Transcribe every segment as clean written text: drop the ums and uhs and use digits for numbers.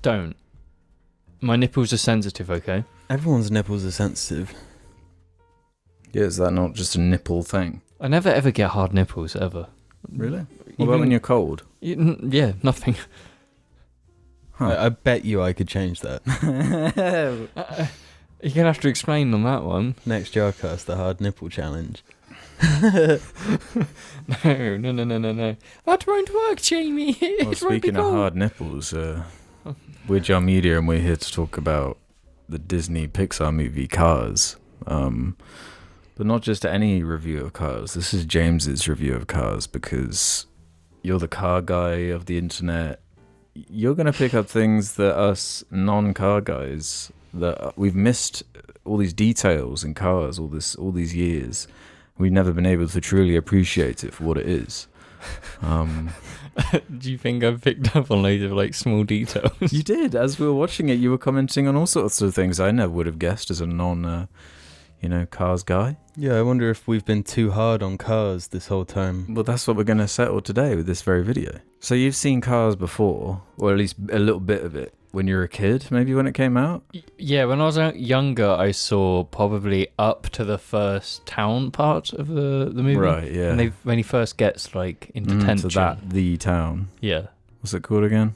Don't. My nipples are sensitive, okay? Everyone's nipples are sensitive. Yeah, is that not just a nipple thing? I never ever get hard nipples, ever. Really? What about when you're cold? Yeah, nothing. Huh. I bet you I could change that. You're going to have to explain on that one. Next Jarcast, the hard nipple challenge. No. That won't work, Jamie. Well, speaking of hard nipples, we're Jar Media and we're here to talk about the Disney Pixar movie Cars. But not just any review of Cars. This is James's review of Cars because you're the car guy of the internet. You're going to pick up things that us non-car guys, that we've missed all these details in Cars all these years. We've never been able to truly appreciate it for what it is. Do you think I've picked up on loads of like small details? You did. As we were watching it, you were commenting on all sorts of things I never would have guessed as a Cars guy. Yeah, I wonder if we've been too hard on Cars this whole time. Well, that's what we're going to settle today with this very video. So you've seen Cars before, or at least a little bit of it, when you were a kid, maybe when it came out? Yeah, when I was younger, I saw probably up to the first town part of the movie. Right, yeah. When he first gets like in detention. So the town. Yeah. What's it called again?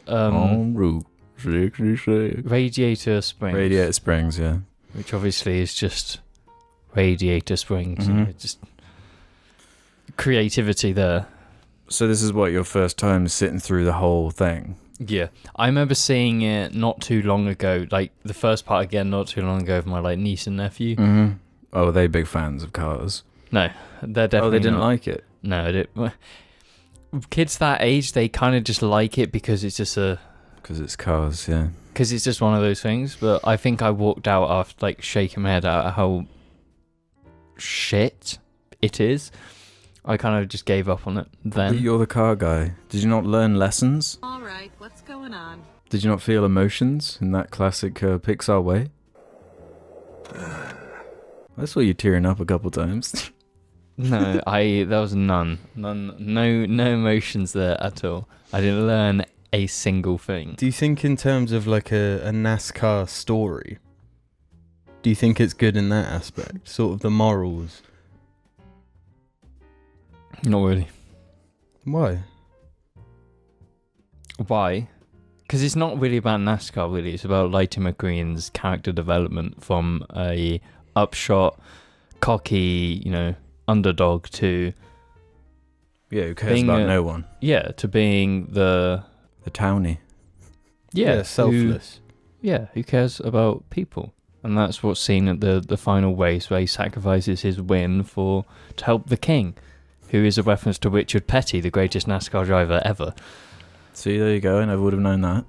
En route 66. Radiator Springs. Radiator Springs, yeah. Which obviously is just Radiator Springs. Mm-hmm. Just creativity there. So this is what, your first time sitting through the whole thing? Yeah. I remember seeing it not too long ago, like the first part again not too long ago with my like niece and nephew. Mm-hmm. Oh, are they big fans of Cars? No, they're definitely they didn't not. like it? No, I didn't. Kids that age, they kind of just like it because it's just Because it's Cars, yeah. Because it's just one of those things. But I think I walked out after like shaking my head out at how shit it is. I kind of just gave up on it then. But you're the car guy. Did you not learn lessons? All right, what's going on? Did you not feel emotions in that classic Pixar way? I saw you tearing up a couple times. No, there was no emotions there at all. I didn't learn a single thing. Do you think in terms of like a NASCAR story, do you think it's good in that aspect? Sort of the morals? Not really. Why? Why? Because it's not really about NASCAR, really. It's about Lightning McQueen's character development from a upshot, cocky, underdog to... Yeah, who cares about no one? Yeah, to being the townie. Yeah, selfless. Who cares about people? And that's what's seen at the final race, where he sacrifices his win to help the king, who is a reference to Richard Petty, the greatest NASCAR driver ever. See, there you go. I never would have known that.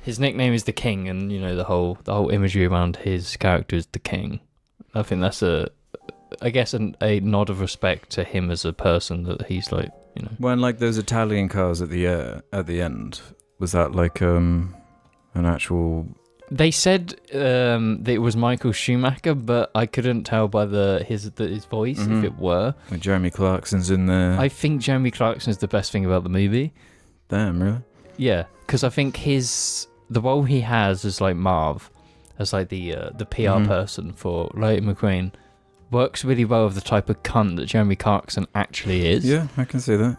His nickname is the King, and the whole imagery around his character is the King. I think that's a nod of respect to him as a person, that he's like, When like those Italian cars at the end, was that like an actual? They said that it was Michael Schumacher, but I couldn't tell by his voice if it were. Like Jeremy Clarkson's in there. I think Jeremy Clarkson is the best thing about the movie. Damn, really? Yeah, because I think the role he has as like Marv, as like the PR person for Lightning McQueen, works really well with the type of cunt that Jeremy Clarkson actually is. Yeah, I can see that.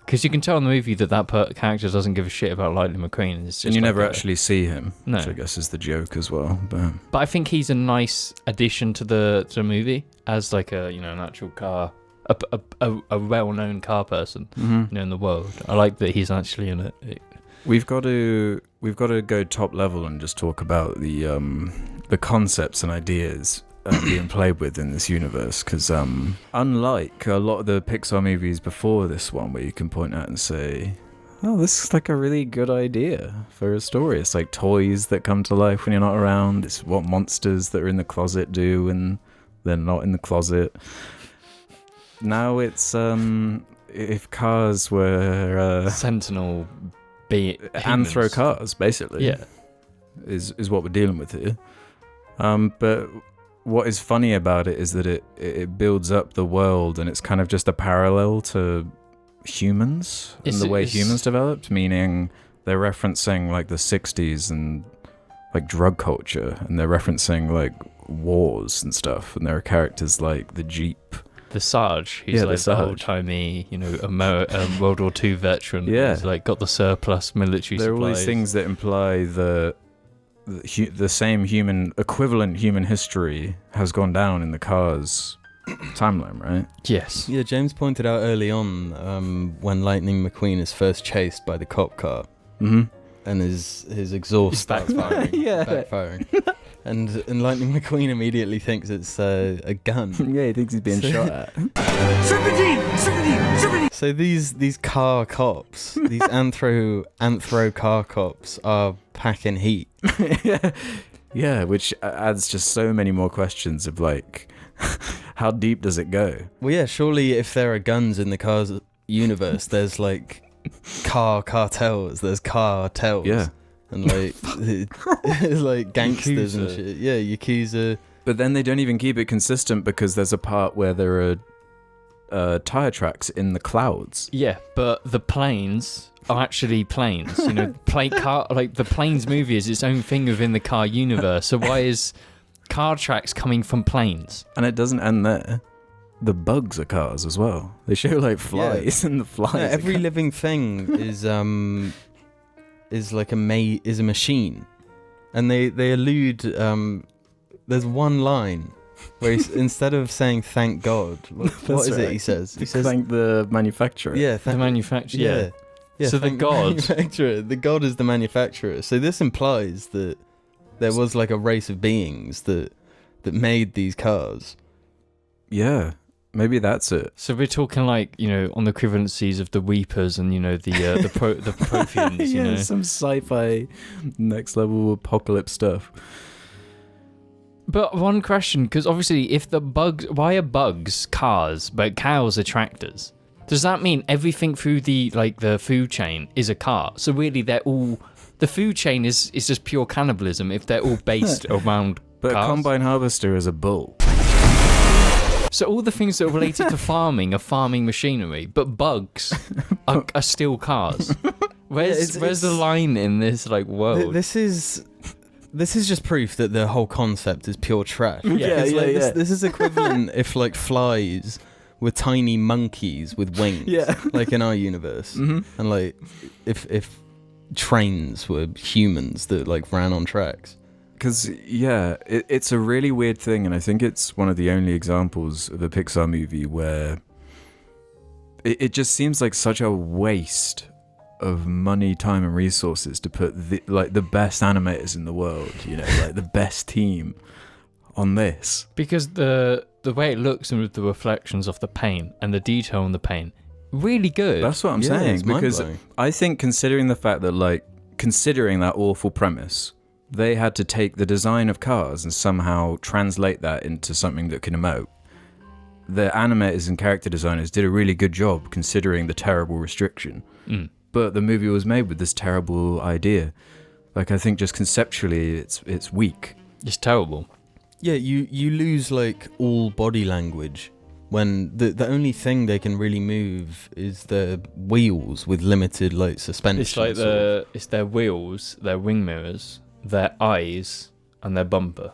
Because you can tell in the movie that character doesn't give a shit about Lightning McQueen. It's just and you never actually see him, no. Which I guess is the joke as well. But I think he's a nice addition to the movie as like a an actual car, a well-known car person in the world. I like that he's actually in it. We've got to go top level and just talk about the concepts and ideas being played with in this universe, because unlike a lot of the Pixar movies before this one, where you can point out and say, oh, this is like a really good idea for a story. It's like toys that come to life when you're not around. It's what monsters that are in the closet do when they're not in the closet. Now it's if cars were Sentinel anthro cars, basically. Yeah, is what we're dealing with here. But what is funny about it is that it builds up the world, and it's kind of just a parallel to humans and the way humans developed, meaning they're referencing like the 60s and like drug culture, and they're referencing like wars and stuff, and there are characters like the Jeep. The Sarge, he's Yeah, the like the Sarge. old-timey, World War II veteran. Yeah. He's like got the surplus military There are all supplies. these things that imply the same equivalent human history has gone down in the Cars timeline, right? Yes. Yeah, James pointed out early on when Lightning McQueen is first chased by the cop car Mm-hmm. and his exhaust It's starts backfiring. Yeah. backfiring. And Lightning McQueen immediately thinks it's a gun. Yeah, he thinks he's being So- shot at. So these car cops, these anthro car cops are packing heat. Yeah, which adds just so many more questions of like, how deep does it go? Well, yeah, surely if there are guns in the Cars universe, there's like car cartels, there's cartels. Yeah. And like, it's like gangsters and Yakuza. shit. Yeah, Yakuza. But then they don't even keep it consistent because there's a part where there are tire tracks in the clouds. Yeah, but the planes are actually planes. The Planes movie is its own thing within the car universe. So why is car tracks coming from planes? And it doesn't end there. The bugs are cars as well. They show like flies, and the flies. Yeah, are every cars. living thing is like a machine, and they allude. There's one line where instead of saying "thank God," what That's is it? right. He says, Thank the manufacturer. "Yeah, The manufacturer. yeah, yeah." So the thank god- manufacturer, the god is the manufacturer. So this implies that there was like a race of beings that made these cars. Yeah. Maybe that's it. So we're talking like, on the equivalencies of the Weepers and, the Protheans, Yeah, some sci-fi next level apocalypse stuff. But one question, because obviously why are bugs cars, but cows are tractors? Does that mean everything through the food chain is a car? So really the food chain is just pure cannibalism if they're all based around But cars? a combine harvester is a bull. So all the things that are related to farming are farming machinery, but bugs are still cars. Where's the line in this world? This is just proof that the whole concept is pure trash. Yeah, It's yeah, like, yeah. This is equivalent if like flies were tiny monkeys with wings, Yeah. like in our universe, Mm-hmm. and like if trains were humans that like ran on tracks. Because, it's a really weird thing, and I think it's one of the only examples of a Pixar movie where it just seems like such a waste of money, time, and resources to put the best animators in the world, like the best team on this. Because the way it looks and with the reflections of the paint and the detail on the paint, really good. That's what I'm Yeah, saying, it's because mind-blowing. I think considering the fact that, considering that awful premise, they had to take the design of cars and somehow translate that into something that can emote. The animators and character designers did a really good job considering the terrible restriction. Mm. But the movie was made with this terrible idea. I think just conceptually it's weak. It's terrible. Yeah, you lose like all body language when the only thing they can really move is their wheels with limited suspension. It's like sort of. it's their wheels, their wing mirrors, their eyes, and their bumper.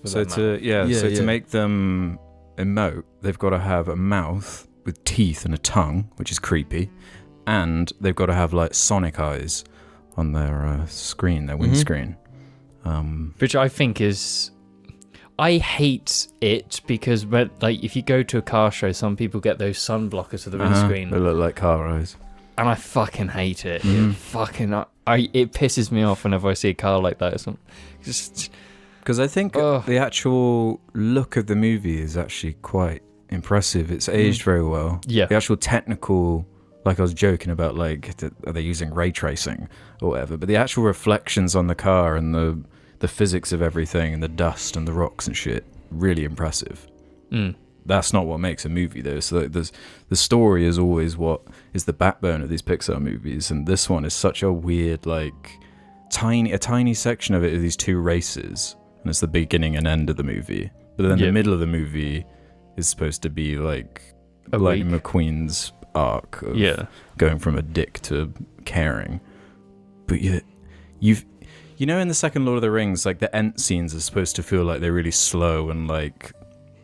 for So that matter. to make them emote, they've got to have a mouth with teeth and a tongue, which is creepy, and they've got to have sonic eyes on their screen, their windscreen. Which I think is, I hate it because if you go to a car show, some people get those sun blockers to the windscreen, They look like car eyes. and I fucking hate it. Mhm. It pisses me off whenever I see a car like that. Just Because I think Ugh. the actual look of the movie is actually quite impressive. It's aged very well. Yeah. The actual technical, I was joking about, are they using ray tracing or whatever? But the actual reflections on the car and the physics of everything and the dust and the rocks and shit, really impressive. Mm. That's not what makes a movie, though. So the story is always what is the backbone of these Pixar movies, and this one is such a weird, tiny section of it are these two races, and it's the beginning and end of the movie. But then the middle of the movie is supposed to be Lightning McQueen's arc of going from a dick to caring. but you know, in the second Lord of the Rings, like the Ent scenes are supposed to feel like they're really slow and like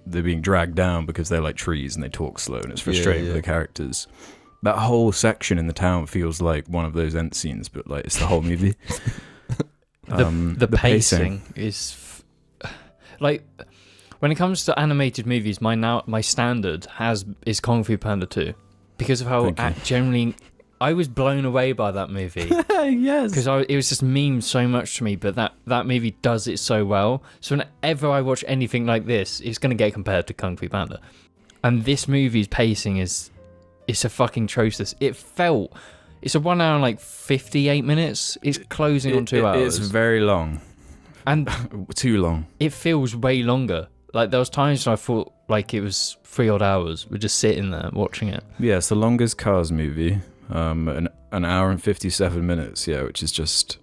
they're being dragged down because they're like trees and they talk slow and it's frustrating for the characters. That whole section in the town feels like one of those Ent scenes, but like it's the whole movie. The pacing is like, when it comes to animated movies, my standard is Kung Fu Panda 2 because of how generally I was blown away by that movie. Yes, because it was just memed so much to me, but that movie does it so well. So whenever I watch anything like this, it's going to get compared to Kung Fu Panda. And this movie's pacing it's a fucking atrocious. It's a 1 hour and like 58 minutes. It's closing on 2 hours. It's very long. And too long. It feels way longer. Like there was times when I thought like it was 3 odd hours. We're just sitting there watching it. Yeah, it's the longest Cars movie. An hour and 57 minutes, which is just...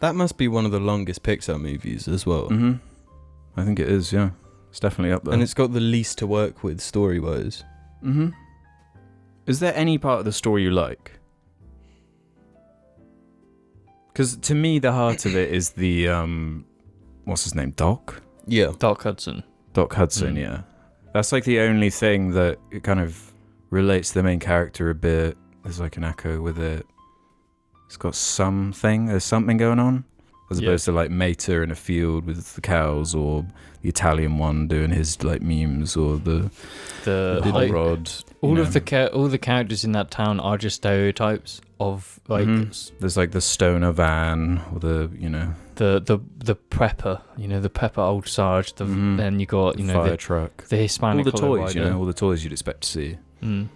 That must be one of the longest Pixar movies as well. Mm-hmm. I think it is, yeah. It's definitely up there. And it's got the least to work with story-wise. Mm-hmm. Is there any part of the story you like? Because to me, the heart of it is the... what's his name? Doc? Yeah. Doc Hudson. Doc Hudson, yeah. That's like the only thing that it kind of relates to the main character a bit. There's like an echo with it. It's got something. There's something going on. As opposed to like Mater in a field with the cows, or the Italian one doing his like memes, or the rod. All the characters in that town are just stereotypes of like. Mm-hmm. There's like the stoner van, or the prepper, the prepper old Sarge. Then you got fire truck, the Hispanic, all the toys, all the toys you'd expect to see. Mm.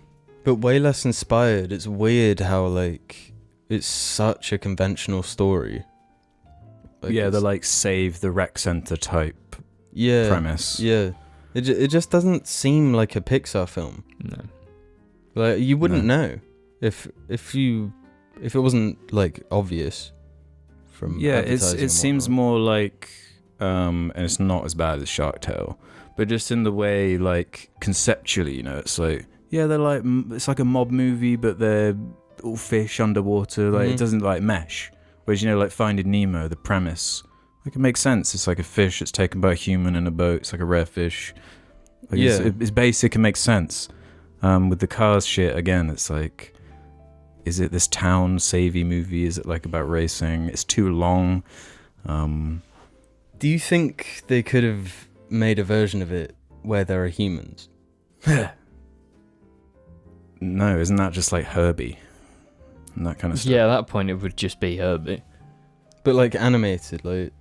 But way less inspired. It's weird how like it's such a conventional story. Like they're like save the rec center type premise. Yeah, it just doesn't seem like a Pixar film. No, like you wouldn't know if it wasn't like obvious from it seems more like and it's not as bad as Shark Tale, but just in the way like conceptually, it's like they're like it's like a mob movie, but they're all fish underwater. Like it doesn't like mesh. Whereas, like Finding Nemo, the premise, like it makes sense. It's like a fish that's taken by a human in a boat. It's like a rare fish. Like it's basic and makes sense. With the Cars shit, again, it's like, is it this town savvy movie? Is it like about racing? It's too long. Do you think they could have made a version of it where there are humans? No, isn't that just like Herbie? And that kind of stuff. Yeah, at that point it would just be Herbie. But like animated, like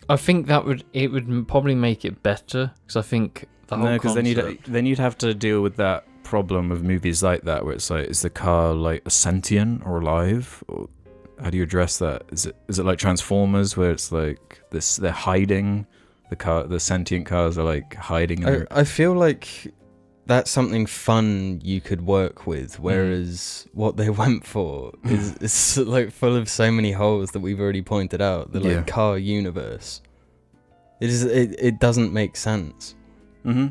I think it would probably make it better, because I think the whole because then you'd have to deal with that problem of movies like that where it's like, is the car like a sentient or alive? Or how do you address that? Is it like Transformers where it's like this? They're hiding the sentient cars are like hiding. I feel like that's something fun you could work with, whereas what they went for is like full of so many holes that we've already pointed out. The like car universe. It doesn't make sense. Mm-hmm.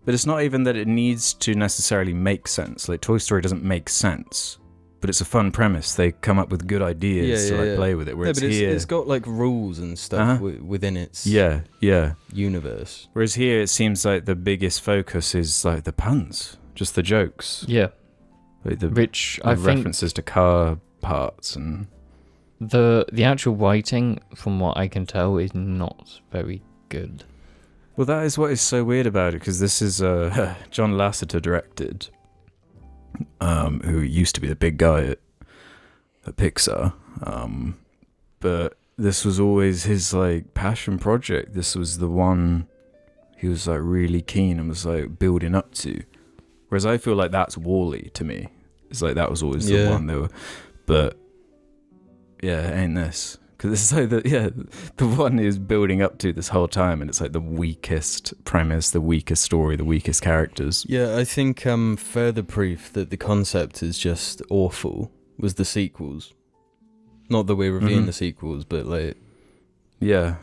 But it's not even that it needs to necessarily make sense. Like Toy Story doesn't make sense, but it's a fun premise. They come up with good ideas to play with it. Where it's got like rules and stuff within its universe. Whereas here, it seems like the biggest focus is like the puns, just the jokes. Yeah, like the references to car parts and the actual writing, from what I can tell, is not very good. Well, that is what is so weird about it, because this is John Lasseter directed. Who used to be the big guy at Pixar, but this was always his like passion project. This was the one he was like really keen and was like building up to. Whereas I feel like that's WALL-E to me. It's like that was always the one they were, but ain't this? Because it's like the one he was building up to this whole time, and it's like the weakest premise, the weakest story, the weakest characters. Yeah, I think further proof that the concept is just awful was the sequels. Not that we're reviewing the sequels, but like... Yeah.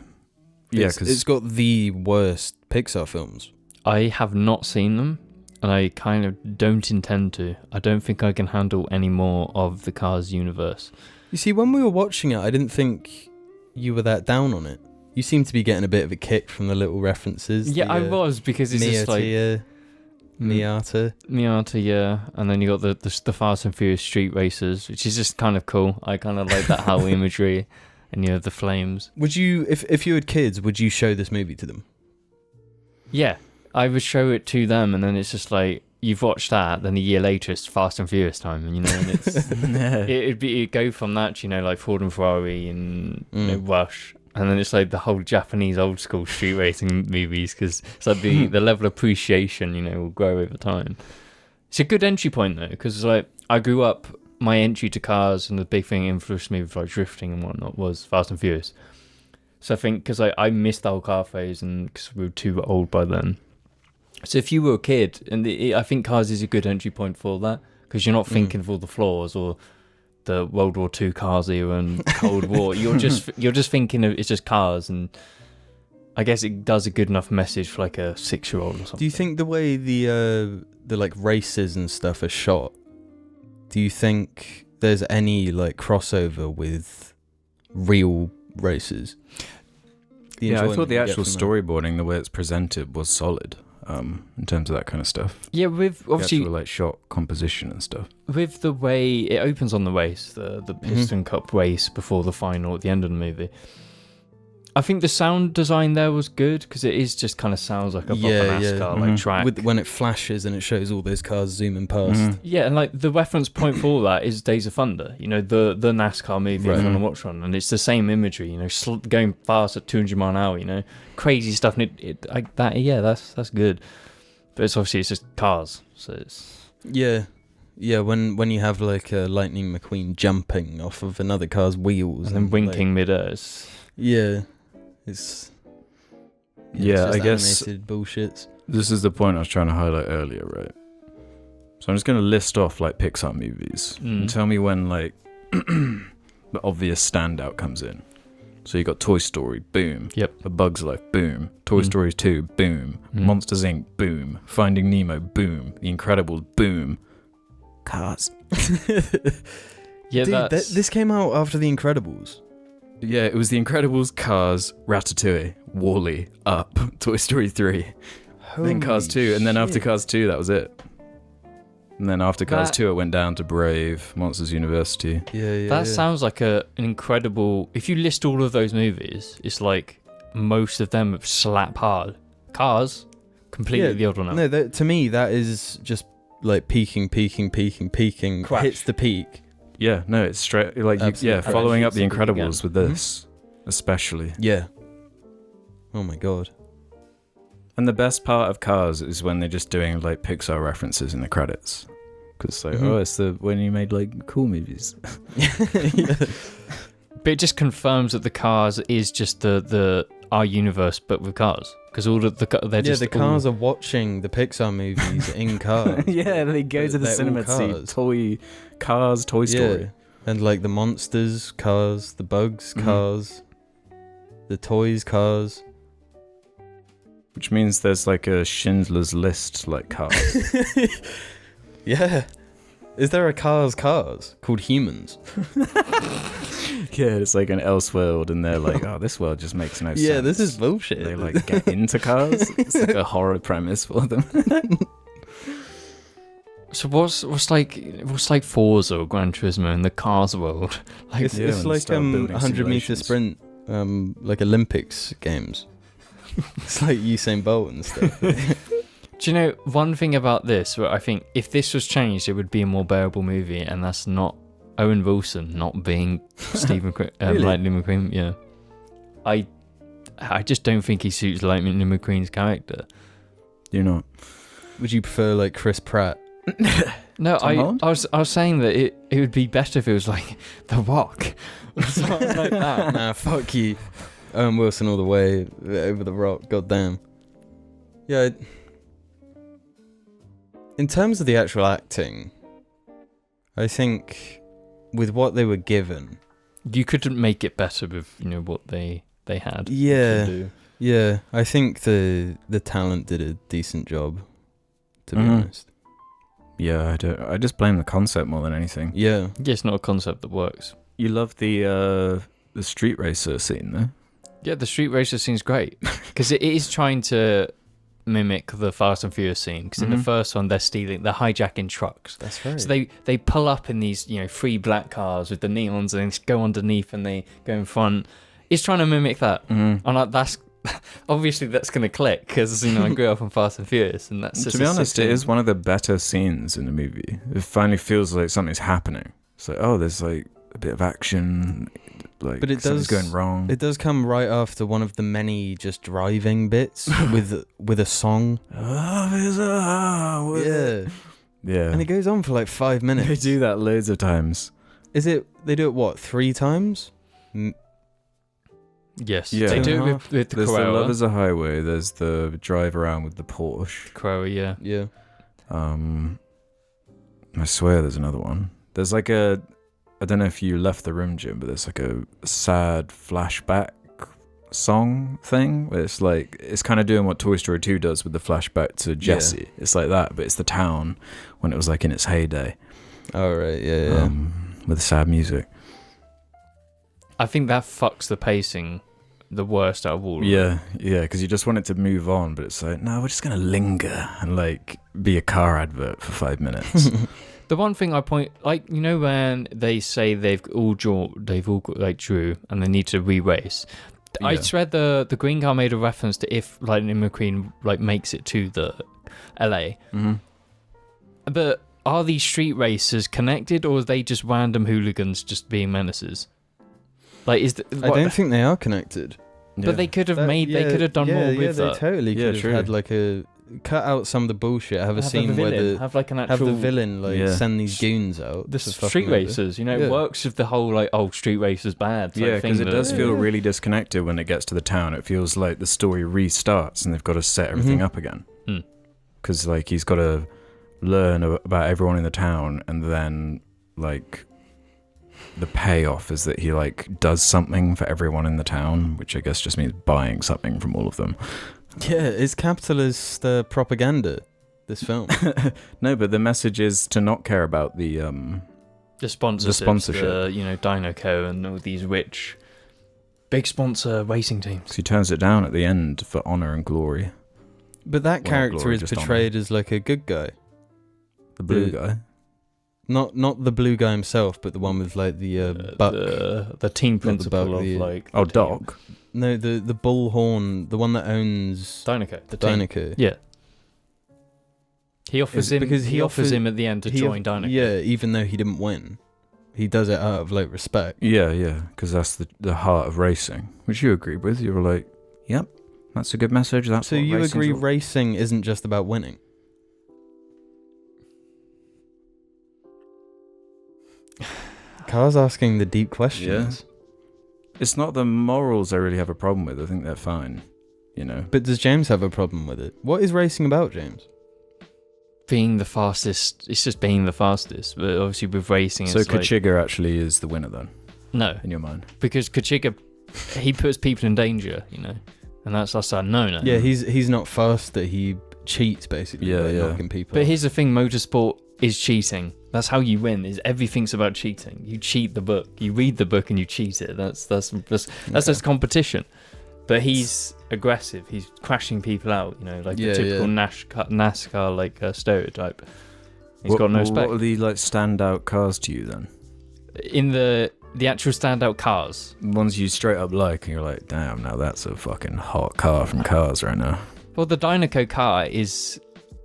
Because it's got the worst Pixar films. I have not seen them, and I kind of don't intend to. I don't think I can handle any more of the Cars universe. You see, when we were watching it, I didn't think you were that down on it. You seem to be getting a bit of a kick from the little references. Yeah, I was, because it's just like Miata, yeah, and then you got the Fast and Furious street races, which is just kind of cool. I kind of like that Hell imagery, and you know, the flames. Would you, if you had kids, would you show this movie to them? Yeah, I would show it to them, and then it's just like, you've watched that, then a year later it's Fast and Furious time, and you know, and it's it'd go from that to, you know, like Ford and Ferrari and you know, Rush. And then it's like the whole Japanese old school street racing movies, because it's like the level of appreciation, you know, will grow over time. It's a good entry point though, because like I grew up, my entry to cars and the big thing influenced me with like drifting and whatnot was Fast and Furious. So I think because I missed the whole car phase, and because we were too old by then. So if you were a kid, and I think Cars is a good entry point for that, because you're not thinking of all the flaws or the World War II cars era and Cold War. You're just thinking of, it's just cars, and I guess it does a good enough message for like a 6-year-old or something. Do you think the way the like races and stuff are shot, do you think there's any like crossover with real races? Yeah, I thought the actual storyboarding, the way it's presented, was solid. In terms of that kind of stuff. Yeah, with obviously the actual, like, shot composition and stuff. With the way it opens on the race, the Piston Cup race before the final at the end of the movie. I think the sound design there was good, because it is just kind of sounds like a proper NASCAR like track. When it flashes and it shows all those cars zooming past. Yeah, and like the reference point for all that is Days of Thunder. You know, the NASCAR movie if you want to watch one, and it's the same imagery. You know, going fast at 200 mile an hour. You know, crazy stuff. And that's good. But it's obviously it's just cars, so it's when you have like a Lightning McQueen jumping off of another car's wheels and then winking mid-air. It's I guess animated bullshits. This is the point I was trying to highlight earlier, right? So I'm just going to list off like Pixar movies and tell me when like the obvious standout comes in. So you got Toy Story, boom. Yep. A Bug's Life, boom. Toy Story 2, boom. Monsters Inc., boom. Finding Nemo, boom. The Incredibles, boom. Cars. Yeah, dude, this came out after The Incredibles. Yeah, it was The Incredibles, Cars, Ratatouille, WALL-E, Up, Toy Story 3, then Cars 2, and then after Cars 2, that was it. And then after Cars 2, it went down to Brave, Monsters University. That sounds like an incredible... If you list all of those movies, it's like most of them slap hard. Cars, completely the odd one out. No, to me, that is just like peaking, Crash. hits the peak. Yeah, no, it's straight, like, following up The Incredibles with this, especially. Yeah. Oh my god. And the best part of Cars is when they're just doing, like, Pixar references in the credits. Because, like, it's when you made, like, cool movies. But it just confirms that the Cars is just our universe, but with cars. Because all of the cars are watching the Pixar movies in cars. Yeah, they go to the cinema to see Toy Story. Yeah. And like the monsters, cars, the bugs, cars, the toys, cars. Which means there's like a Schindler's List like cars. Yeah. Is there a cars called Humans? Yeah, it's like an Elseworld, and they're like, oh, this world just makes no sense. Yeah, this is bullshit. They like get into cars. It's like a horror premise for them. So what's like Forza or Gran Turismo in the cars world? Like it's like 100-meter sprint, like Olympics games. It's like Usain Bolt and stuff. Do you know one thing about this? Where I think if this was changed, it would be a more bearable movie, and that's not Owen Wilson not being Stephen Really? Lightning McQueen. Yeah, I just don't think he suits Lightning McQueen's character. You're not. Would you prefer like Chris Pratt? No, I was saying that it would be better if it was like The Rock or something like that. Nah, fuck you. Owen Wilson all the way over The Rock. Goddamn. Yeah. In terms of the actual acting, I think with what they were given, you couldn't make it better with what they had. Yeah, I think the talent did a decent job to be Mhm. honest. Yeah, I just blame the concept more than anything. Yeah. Yeah, it's not a concept that works. You love the street racer scene, though. Yeah, the street racer scene's great because it is trying to mimic the Fast and Furious scene. Because in the Mhm. first one, they're hijacking trucks. That's right. So they pull up in these 3 black cars with the neons and they go underneath and they go in front. It's trying to mimic that, Mm-hmm. and that's obviously that's gonna click because I grew up on Fast and Furious, and that's just To be a honest, sick it scene. is one of the better scenes in the movie. It finally feels like something's happening. It's like, oh, there's like a bit of action, like But it something's does- going wrong. It does come right after one of the many just driving bits with a song. Love is a highway. Yeah. Yeah. And it goes on for like 5 minutes. They do that loads of times. They do it what, 3 times? Yes, Yeah. they do it 2.5. with the There's the Love Corolla. is a Highway. There's the drive around with the Porsche. Corolla, yeah. Yeah. I swear there's another one. There's like I don't know if you left the room, Jim, but there's like a sad flashback song thing where it's like, it's kind of doing what Toy Story 2 does with the flashback to Jesse. It's like that, but it's the town when it was like in its heyday. All right. Yeah. With sad music. I think that fucks the pacing the worst out of all of them. Yeah, because you just want it to move on, but it's like, no, we're just gonna linger and like be a car advert for 5 minutes. The one thing I point, like, when they say they've all got like drew and they need to re-race. I Yeah. read the green car made a reference to if Lightning McQueen like makes it to the LA. Mm-hmm. But are these street racers connected, or are they just random hooligans just being menaces? Like, I don't think they are connected. But they could have they could have done more with they that. totally Yeah, could have true. had like cut out some of the bullshit. Have a scene where have like an have actual the villain like Yeah. send these goons out. the to fuck street them over. racers. It Yeah. works with the whole like street racers bad. type Yeah, thing because it that- does feel Yeah. really disconnected when it gets to the town. It feels like the story restarts and they've got to set everything Mhm. up again. Hmm. Because like he's got to learn about everyone in the town, and then like the payoff is that he like does something for everyone in the town, which I guess just means buying something from all of them. Yeah, it's capitalist propaganda. This film. No, but the message is to not care about the sponsorship, sponsorship. Dinoco and all these rich big sponsor racing teams. 'cause he turns it down at the end for honor and glory. But that Well, not character glory, is just honor. portrayed as like a good guy. The blue The- guy. Not the blue guy himself, but the one with like the buck. The team Not the principal buck, of the- like Oh, the team. Doc. No, the bullhorn, the one that owns Dinoco, the team. Dinoco. Yeah. He offers Is it him because he he offers offered- him at the end to He- join Dinoco. Yeah, even though he didn't win, he does it out of like respect. Yeah, because that's the heart of racing, which you agreed with. You were like, yep, that's a good message. That's So what you racing's agree all- racing isn't just about winning? Car's asking the deep questions. It's not the morals I really have a problem with. I think they're fine, you know. But does James have a problem with it? What is racing about, James? Being the fastest, it's just being the fastest. But obviously with racing, So it's like, Kachiga actually is the winner then, no, in your mind. because Kachiga, he puts people in danger, and that's a no. Yeah, he's not faster. He cheats basically Yeah, by yeah. knocking people. But off. here's the thing: motorsport is cheating. That's how you win. Is everything's about cheating. You cheat the book. You read the book and you cheat it. That's just competition. But he's aggressive. He's crashing people out. Like Yeah, the typical yeah. NASCAR like stereotype. He's got no respect. What are the like standout cars to you then? In the actual standout cars. Ones you straight up like, and you're like, damn, now that's a fucking hot car from Cars right now. Well, the Dinoco car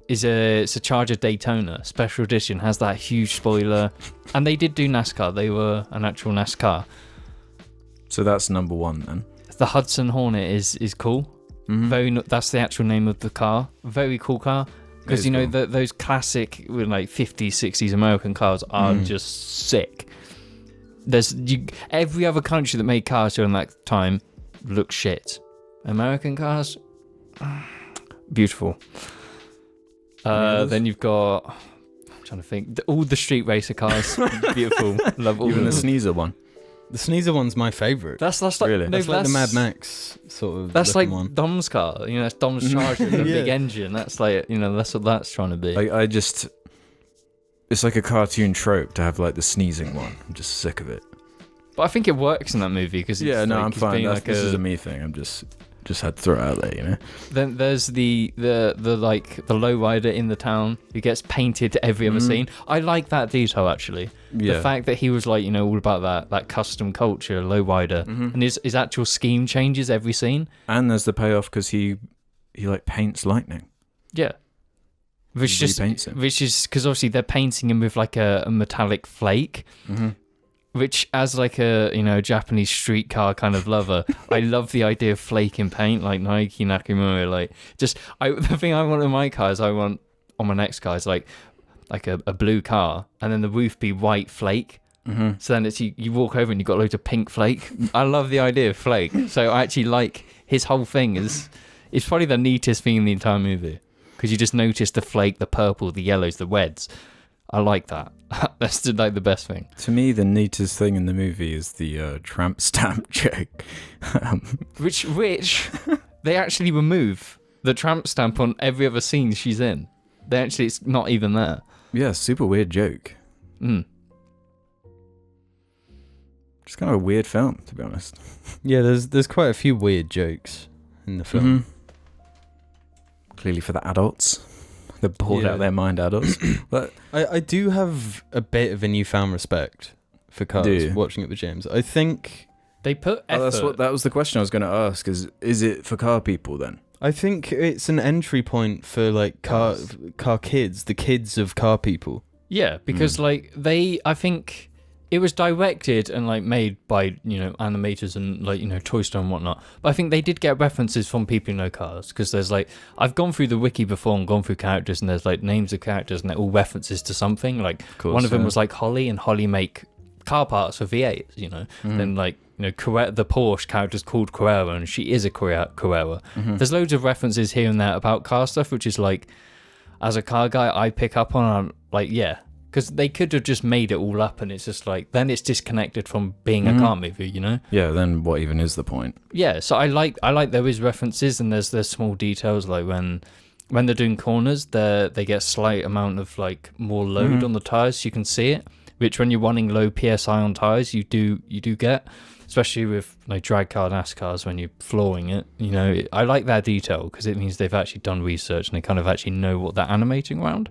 it's a Charger Daytona special edition. Has that huge spoiler, and they did do NASCAR. They were an actual NASCAR. So that's number one then. The Hudson Hornet is cool. Mhm. That's the actual name of the car. Very cool car. Because It is cool. those classic like 50s, 60s American cars are Mm. just sick. Every other country that made cars during that time looked shit. American cars, beautiful. Yes. Then you've got, I'm trying to think, all the street racer cars, beautiful. Love all Even of the them. Sneezer one. The Sneezer one's my favourite. That's like Really? That's like the Mad Max sort of. That's like one. Dom's car. You know, that's Dom's Charger, the Yeah. big engine. That's like, you know, that's what that's trying to be. I just, it's like a cartoon trope to have like the sneezing one. I'm just sick of it. But I think it works in that movie because I'm he's fine. being That's, like this is a me thing. I'm just had to throw it out there, you know. Then there's the like the lowrider in the town who gets painted every other scene. I like that detail actually. Yeah. The fact that he was like, you know, all about that custom culture, lowrider, and his actual scheme changes every scene. And there's the payoff because he like paints lightning. Yeah. Which He paints him. which is because obviously they're painting him with like a metallic flake. Which, as like a, you know, Japanese streetcar kind of lover, I love the idea of flaking paint, like Nike Nakamura. Like, the thing I want in my car is I want on my next car is like a blue car, and then the roof be white flake. So then it's you walk over and you've got loads of pink flake. I love the idea of flake. So I actually like his whole thing it's probably the neatest thing in the entire movie because you just notice the flake, the purple, the yellows, the reds. I like that. That's like the best thing. To me, the neatest thing in the movie is the tramp stamp joke. Which they actually remove the tramp stamp on every other scene she's in. It's not even there. Yeah, super weird joke. Just kind of a weird film, to be honest. Yeah, there's quite a few weird jokes in the film. Clearly for the adults. The bored out of their mind adults. But I do have a bit of a newfound respect for cars watching it with James. I think they put effort. that was the question I was going to ask. Is it for car people then? I think it's an entry point for like car kids, the kids of car people. Yeah, because like I think it was directed and like made by, you know, animators and like, you know, Toy Story and whatnot. But I think they did get references from people who know cars because there's like, I've gone through the wiki before and gone through characters and there's like names of characters and they're all references to something. Like one of them was like Holly, and Holly make car parts for V8s, you know. Then like, you know, the Porsche character's called Carrera and she is a Carrera. There's loads of references here and there about car stuff, which is like, as a car guy, I pick up on. I'm like, yeah. Because they could have just made it all up and it's just like, then it's disconnected from being a car movie, you know? Yeah, then what even is the point? Yeah, so I like there is references and there's small details like when they're doing corners, they get a slight amount of like more load on the tyres so you can see it, which when you're running low PSI on tyres, you do get, especially with like drag car NASCARs when you're flooring it, you know. I like that detail because it means they've actually done research and they kind of actually know what they're animating around.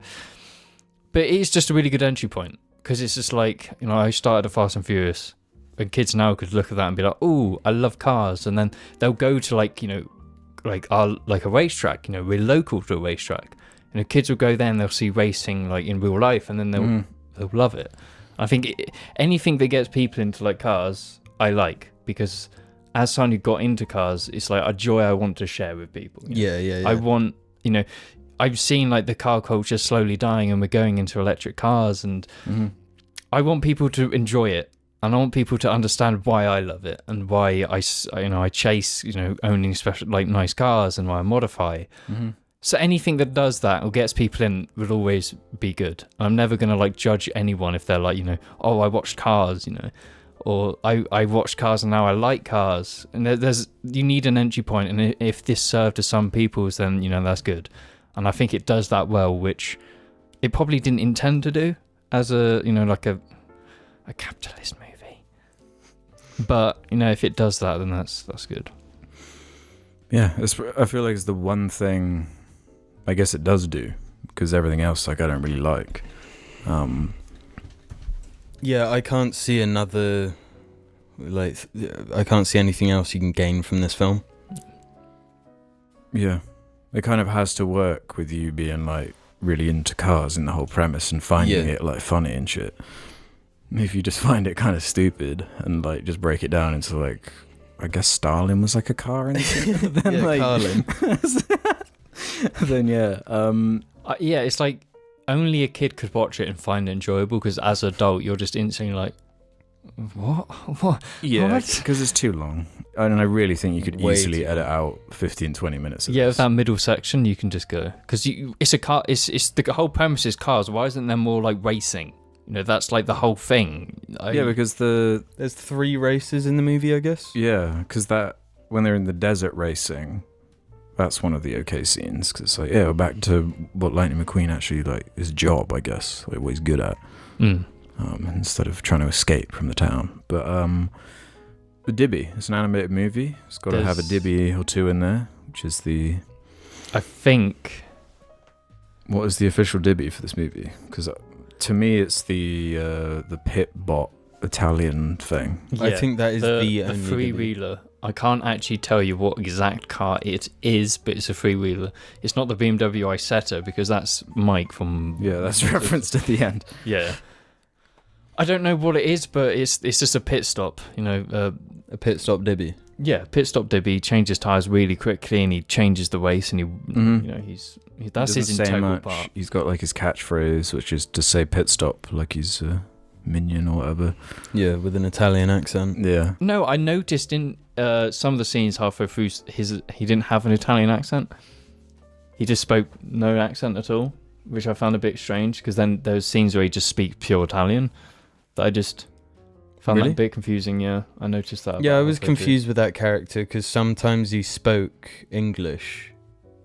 But it's just a really good entry point because it's just like, you know, I started at Fast and Furious and kids now could look at that and be like, oh, I love cars. And then they'll go to like, you know, like a racetrack, you know, we're local to a racetrack. You know, kids will go there and they'll see racing like in real life and then they'll love it. I think anything that gets people into like cars, I like because as someone who got into cars, it's like a joy I want to share with people. You know? Yeah. I want, you know, I've seen like the car culture slowly dying and we're going into electric cars and I want people to enjoy it and I want people to understand why I love it and why I chase, you know, owning special like nice cars and why I modify. So anything that does that or gets people in will always be good. I'm never going to like judge anyone if they're like, you know, oh, I watched Cars, you know, or I watched Cars and now I like cars. And you need an entry point, and if this served to some people, then, you know, that's good. And I think it does that well, which it probably didn't intend to do as a, you know, like a capitalist movie. But, you know, if it does that, then that's good. Yeah, I feel like it's the one thing I guess it does do, because everything else, like, I don't really like. Yeah, I can't see another, like, I can't see anything else you can gain from this film. Yeah. It kind of has to work with you being, like, really into cars and the whole premise and finding it, like, funny and shit. If you just find it kind of stupid and, like, just break it down into, like, I guess Stalin was, like, a car and shit. Then, yeah, like, Carlin. Then, yeah, it's like only a kid could watch it and find it enjoyable, because as an adult, you're just instantly like, what? Yeah, because it's too long. And I really think you could Way easily too edit out 15, 20 minutes of Yeah, this. with that middle section, you can just go. Because it's a car, it's the whole premise is cars. Why isn't there more like racing? That's like the whole thing. Yeah, because there's 3 races in the movie, I guess. Yeah, because when they're in the desert racing, that's one of the okay scenes. Because it's like, yeah, we're back to what Lightning McQueen actually, like, his job, I guess, like what he's good at. Instead of trying to escape from the town. But the Dibby, it's an animated movie. It's got to have a Dibby or 2 in there, which is I think... What is the official Dibby for this movie? Because to me, it's the pit bot Italian thing. Yeah, I think that is the only three-wheeler. I can't actually tell you what exact car it is, but it's a three-wheeler. It's not the BMW Isetta, because that's Mike from... Yeah, that's referenced at the end. Yeah. I don't know what it is, but it's just a pit stop, a pit stop Dibby. Yeah, pit stop Dibby. He changes tires really quickly, and he changes the race, and that's his integral part. He's got like his catchphrase, which is to say pit stop, like he's a minion or whatever. Yeah, with an Italian accent. Yeah. No, I noticed in some of the scenes halfway through, he didn't have an Italian accent. He just spoke no accent at all, which I found a bit strange, because then there's scenes where he just speaks pure Italian that I just found that a bit confusing. Yeah, I noticed that. Yeah, I was confused with that character, because sometimes he spoke English,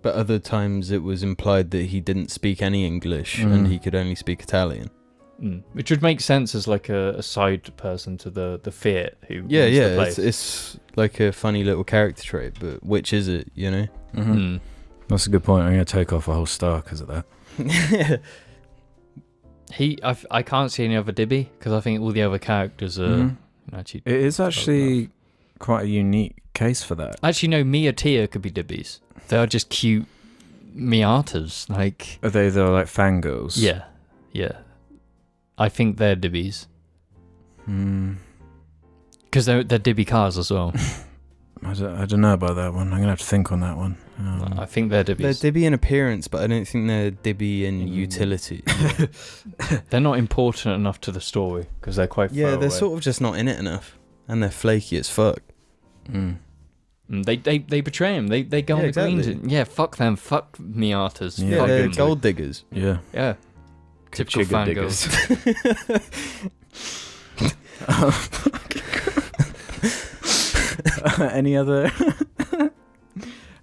but other times it was implied that he didn't speak any English and he could only speak Italian. Which would make sense as like a side person to the Fiat who yeah it's like a funny little character trait, but which is it, That's a good point. I'm going to take off a whole star because of that. I can't see any other Dibby, because I think all the other characters are actually... It is actually quite a unique case for that. Actually, no, Mia Tia could be Dibbies. They are just cute Miatas. Like... Are they're like fangirls? Yeah. I think they're Dibbies. Because they're Dibby cars as well. I don't know about that one. I'm going to have to think on that one. I think they're Dibbies. They're Dibby in appearance, but I don't think they're Dibby in utility. They're not important enough to the story, because they're quite far they're away. sort of just not in it enough. And they're flaky as fuck. They betray him. They go on the greens. Yeah, fuck them. Fuck Miatas. Yeah, they're gold diggers. Yeah. Yeah. Typical fangirls.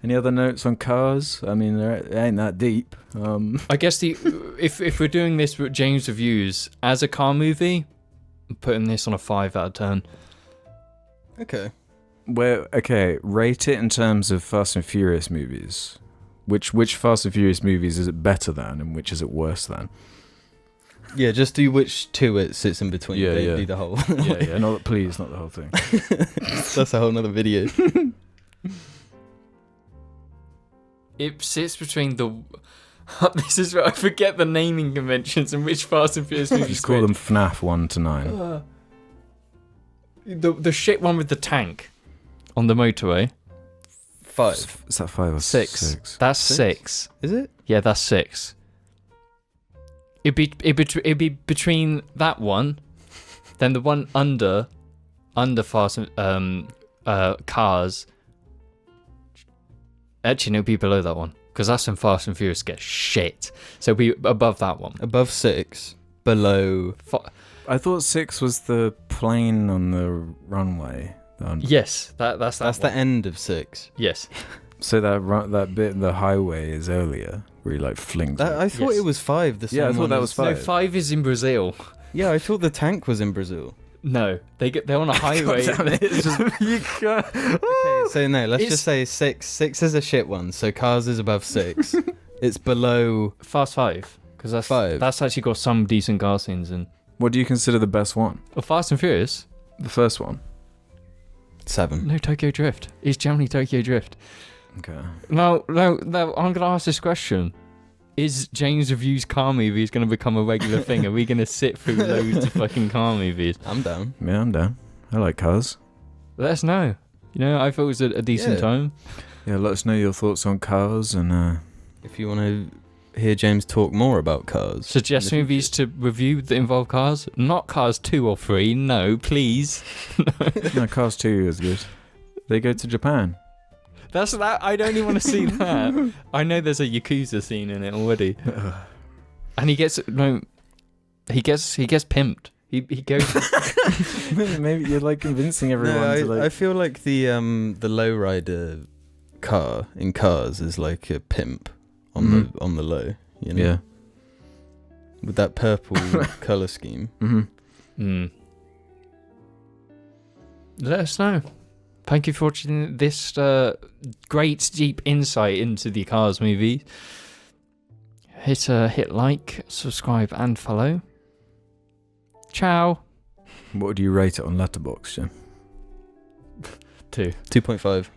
Any other notes on Cars? I mean, it ain't that deep. I guess if we're doing this with James reviews as a car movie, I'm putting this on a 5 out of 10. Okay. Rate it in terms of Fast and Furious movies. Which Fast and Furious movies is it better than, and which is it worse than? Yeah, just do which 2 it sits in between. Yeah. Do the whole. Yeah. Please, not the whole thing. That's a whole nother video. It sits between the... This is where I forget the naming conventions and which Fast and Furious movies. Just call them FNAF 1 to 9. The shit one with the tank on the motorway. 5. Is that 5 or 6? That's 6. Is it? Yeah, that's 6. It'd be between that one, then the one under Fast and Cars. Actually, no, it'd be below that one, because that's when Fast and Furious get shit. So it'd be above that one. Above 6, below. I thought 6 was the plane on the runway. Yes, that's the end of 6. Yes. So that bit in the highway is earlier, where he like flings. I thought it was 5. I thought that was 5. No, 5 is in Brazil. Yeah, I thought the tank was in Brazil. No, they're on a highway. You can't. Okay, so no, let's just say 6. 6 is a shit one, so Cars is above 6. It's below Fast 5, because that's 5. That's actually got some decent car scenes in. What do you consider the best one? Well, Fast and Furious. The first one. 7. No, Tokyo Drift. It's generally Tokyo Drift. Okay. No, I'm going to ask this question. Is James Review's car movies going to become a regular thing? Are we going to sit through loads of fucking car movies? I'm down. Yeah, I'm down. I like Cars. Let us know. I thought it was a decent time. Yeah, let us know your thoughts on Cars, and if you want to hear James talk more about Cars. Suggest movies to review that involve cars. Not Cars 2 or 3. No, please. No, Cars 2 is good. They go to Japan. That's that. I don't even want to see that. I know there's a Yakuza scene in it already. And he gets He gets pimped. He goes. Maybe you're like convincing everyone to like. I feel like the lowrider car in Cars is like a pimp on the low. You know? Yeah. With that purple color scheme. Let us know. Thank you for watching this great deep insight into the Cars movie. Hit like, subscribe, and follow. Ciao. What would you rate it on Letterboxd, Jim? 2. 2.5.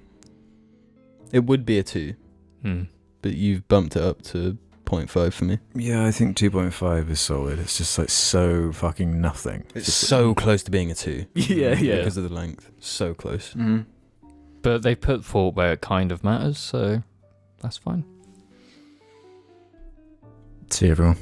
It would be a 2, but you've bumped it up to 0.5 for me. Yeah, I think 2.5 is solid. It's just like so fucking nothing. It's so close to being a 2. Yeah. Because of the length. So close. But they put thought where it kind of matters, so that's fine. See you, everyone.